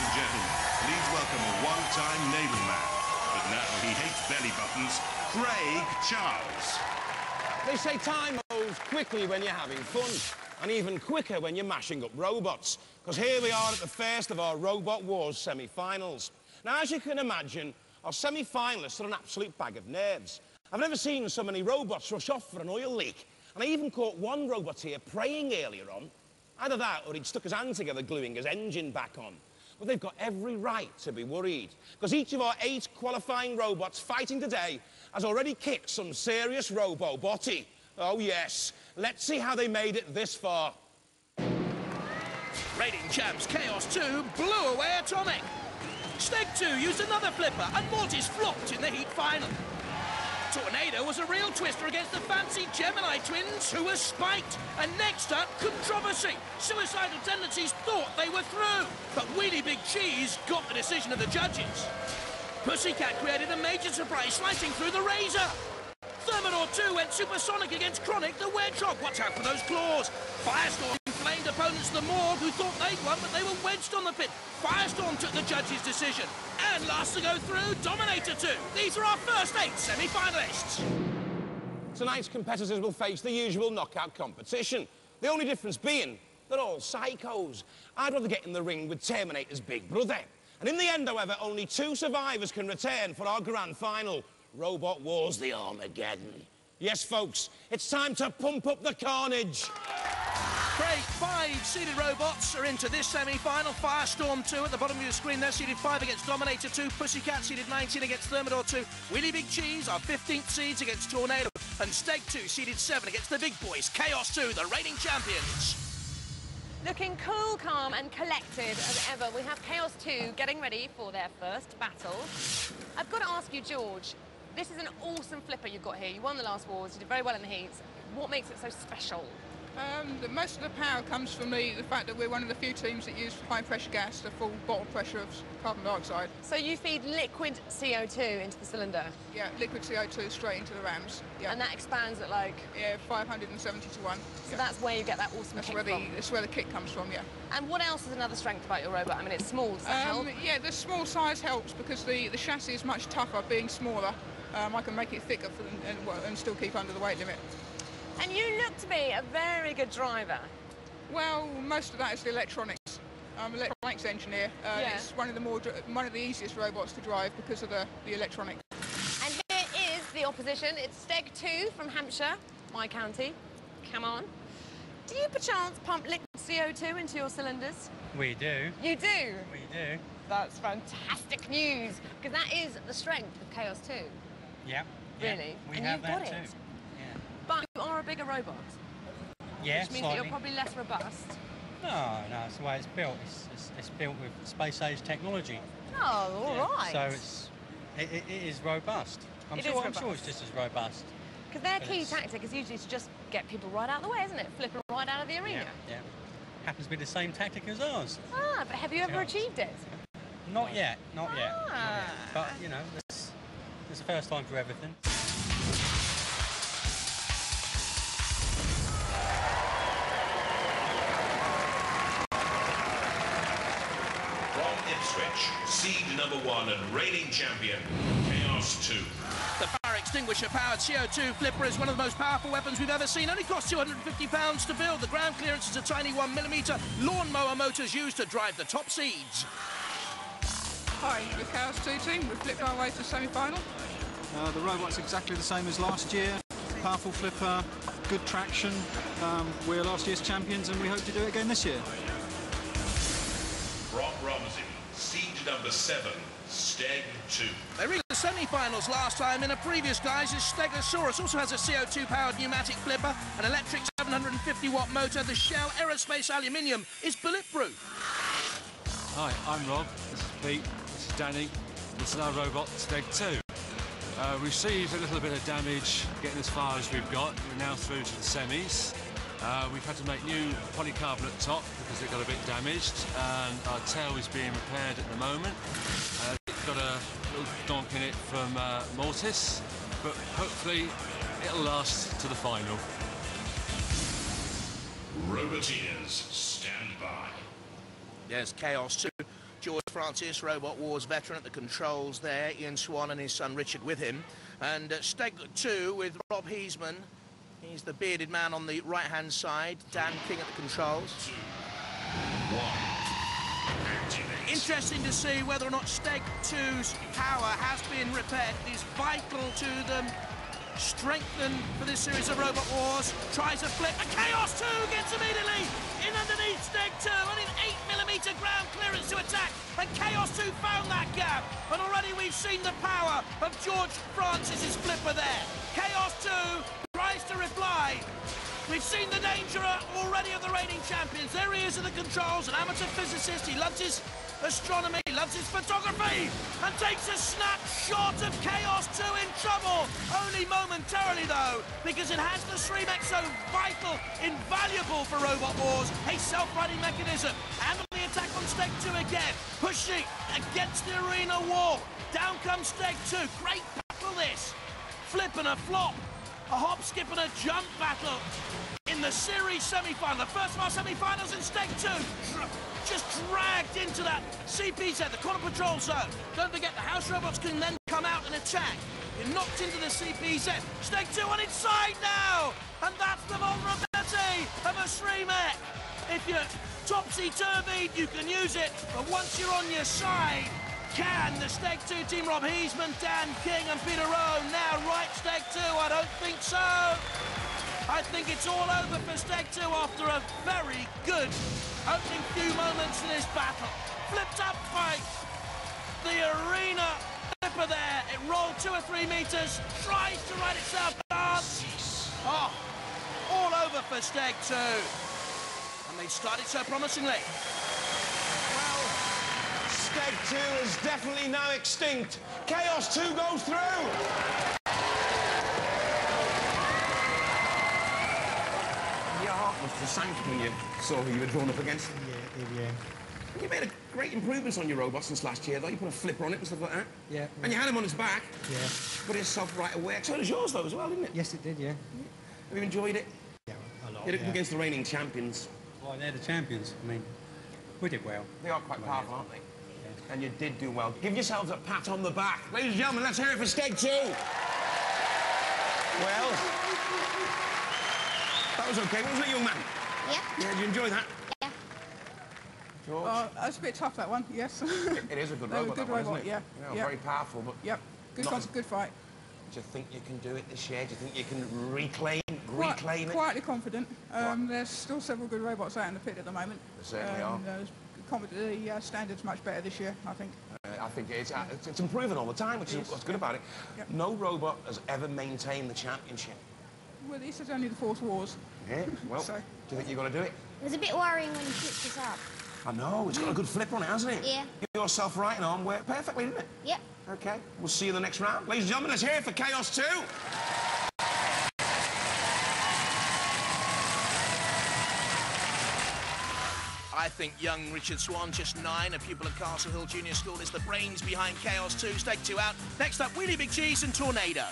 and gentlemen, please welcome a one-time naval man, but now he hates belly buttons, Craig Charles. They say time moves quickly when you're having fun, and even quicker when you're mashing up robots, because here we are at the first of our Robot Wars semi-finals. Now, as you can imagine, our semi-finalists are an absolute bag of nerves. I've never seen so many robots rush off for an oil leak, and I even caught one robot here praying earlier on. Either that, or he'd stuck his hand together gluing his engine back on. But they've got every right to be worried, because each of our 8 qualifying robots fighting today has already kicked some serious robo-botty. Oh, yes. Let's see how they made it this far. Reigning champs Chaos 2 blew away Atomic. Steg 2 used another flipper, and Mortis flopped in the heat final. Tornado was a real twister against the fancy Gemini twins, who were spiked. And next up, controversy. Suicidal tendencies thought they were through, but Wheelie Big Cheese got the decision of the judges. Pussycat created a major surprise, slicing through the razor. Thermidor 2 went supersonic against Chronic, the Wedgehog. Watch out for those claws. Firestorm flamed opponents the Morgue, who thought they'd won, but they were wedged on the pit. Firestorm took the judge's decision. And last to go through, Dominator 2. These are our first 8 semi-finalists. Tonight's competitors will face the usual knockout competition. The only difference being they're all psychos. I'd rather get in the ring with Terminator's big brother. And in the end, however, only 2 survivors can return for our grand final. Robot Wars the Armageddon. Yes, folks, it's time to pump up the carnage. Great, 5 seeded robots are into this semi-final. Firestorm 2 at the bottom of your screen there, seeded 5 against Dominator 2. Pussycat seeded 19 against Thermidor 2. Wheelie Big Cheese, our 15th seeds against Tornado. And Steg 2 seeded 7 against the big boys. Chaos 2, the reigning champions. Looking cool, calm and collected as ever, we have Chaos 2 getting ready for their first battle. I've got to ask you, George, this is an awesome flipper you've got here. You won the last wars, you did very well in the heats. What makes it so special? Most of the power comes from the fact that we're one of the few teams that use high-pressure gas to full bottle pressure of carbon dioxide. So you feed liquid CO2 into the cylinder? Yeah, liquid CO2 straight into the rams. Yeah. And that expands at like? Yeah, 570 to 1. So that's where you get that awesome kick from? That's where the kick comes from, yeah. And what else is another strength about your robot? I mean, it's small, does that help? Yeah, the small size helps because the chassis is much tougher being smaller. I can make it thicker and still keep under the weight limit. And you look to be a very good driver. Well, most of that is the electronics. I'm an electronics engineer. Yeah. It's one of the easiest robots to drive because of the electronics. And here is the opposition. It's Steg 2 from Hampshire, my county. Come on. Do you perchance pump liquid CO2 into your cylinders? We do. You do? We do. That's fantastic news, because that is the strength of Chaos 2. Yep. Really? We and have you've got that it. too. Yeah. But you are a bigger robot. Yeah, which means that you're probably less robust. No, that's the way it's built. It's built with space-age technology. Oh, all right. So it is robust. I'm sure it's just as robust. Because their key tactic is usually to just get people right out of the way, isn't it? Flip them right out of the arena. Yeah. Happens to be the same tactic as ours. Ah, but have you ever achieved it? Not yet. Not yet. But, you know, it's the first time for everything. From Ipswich, seed number 1 and reigning champion, Chaos 2. The fire extinguisher-powered CO2 flipper is one of the most powerful weapons we've ever seen. Only costs £250 to build. The ground clearance is a tiny 1mm lawnmower motors used to drive the top seeds. Hi, the Chaos 2 team. We've flipped our way to the semi-final. The robot's exactly the same as last year. Powerful flipper, good traction. We're last year's champions and we hope to do it again this year. From Romsey, seed number 7, Steg 2. They reached the semi-finals last time in a previous guise's Stegosaurus. Also has a CO2-powered pneumatic flipper, an electric 750-watt motor. The shell aerospace aluminium is bulletproof. Hi, I'm Rob. This is Pete. This is Danny. This is our robot, Steg 2. Received a little bit of damage getting as far as we've got. We're now through to the semis. We've had to make new polycarbonate top because it got a bit damaged, and our tail is being repaired at the moment. It's got a little donk in it from Mortis, but hopefully it'll last to the final. Roboteers, stand by. Yes, Chaos 2 George Francis, Robot Wars veteran at the controls there. Ian Swan and his son Richard with him. And Steg 2 with Rob Heisman. He's the bearded man on the right-hand side. Dan King at the controls. 2, 1. Activate. Interesting to see whether or not Steg 2's power has been repaired. It is vital to them. Strengthened for this series of Robot Wars. Tries a flip. And Chaos 2 gets immediately in underneath Steg 2. Only an 8mm ground clearance to attack. And Chaos 2 found that gap. And already we've seen the power of George Francis's flipper there. Chaos 2 tries to reply. We've seen the danger already of the reigning champions. There he is at the controls, an amateur physicist. He loves his astronomy, loves his photography, and takes a snap short of Chaos 2 in trouble. Only momentarily, though, because it has the Streamex so vital, invaluable for Robot Wars. A self-righting mechanism. And the attack on Steg 2 again. Pushing against the arena wall. Down comes Steg 2. Great battle, this. Flip and a flop. A hop, skip and a jump battle in the series semi-final. The first of our semi-finals in Steg 2. Just dragged into that CPZ, the corner patrol zone. Don't forget, the house robots can then come out and attack. You're knocked into the CPZ. Steg 2 on its side now. And that's the vulnerability of a Streamex. If you're topsy-turvy, you can use it. But once you're on your side, can the Steg 2 team, Rob Heisman, Dan King and Peter Rowe now right Steg 2? I don't think so. I think it's all over for Steg 2 after a very good opening few moments in this battle. Flipped up by the arena flipper there. It rolled 2 or 3 meters, tries to right itself down. Oh, all over for Steg 2. And they started so promisingly. Steg 2 is definitely now extinct. Chaos 2 goes through. Your heart must have sank when you saw who you were drawn up against. Yeah. You made a great improvements on your robot since last year, though. You put a flipper on it and stuff like that. Yeah. And you had him on his back. Yeah. Put his self-right away. So does yours, though, as well, didn't it? Yes, it did, yeah. Have you enjoyed it? Yeah, a lot. You're up against the reigning champions. Well, they're the champions. I mean, we did well. They are quite powerful, aren't they? And you did do well. Give yourselves a pat on the back. Ladies and gentlemen, let's hear it for Steg 2. Well, that was okay, wasn't it, young man? Yeah. Yeah, did you enjoy that? Yeah. George? That's a bit tough, that one, yes. It is a good robot, good that one, robot, isn't it? yeah. Yeah, very powerful, but... Yep, good fight. Do you think you can do it this year? Do you think you can reclaim it? Quietly confident. There's still several good robots out in the pit at the moment. There certainly are. The standard's much better this year, I think. I think it's improving all the time, which is what's good about it. Yep. No robot has ever maintained the championship. Well, this is only the Force Wars. Yeah, well, So- do you think you're going to do it? It was a bit worrying when you picked this up. I know, it's got a good flipper on it, hasn't it? Yeah. Your self-righting arm worked perfectly, didn't it? Yep. Okay, we'll see you in the next round. Ladies and gentlemen, let's hear it for Chaos 2. I think young Richard Swan, just 9, a pupil of Castle Hill Junior School, is the brains behind Chaos 2. Steg 2 out. Next up, Wheelie Big Cheese and Tornado.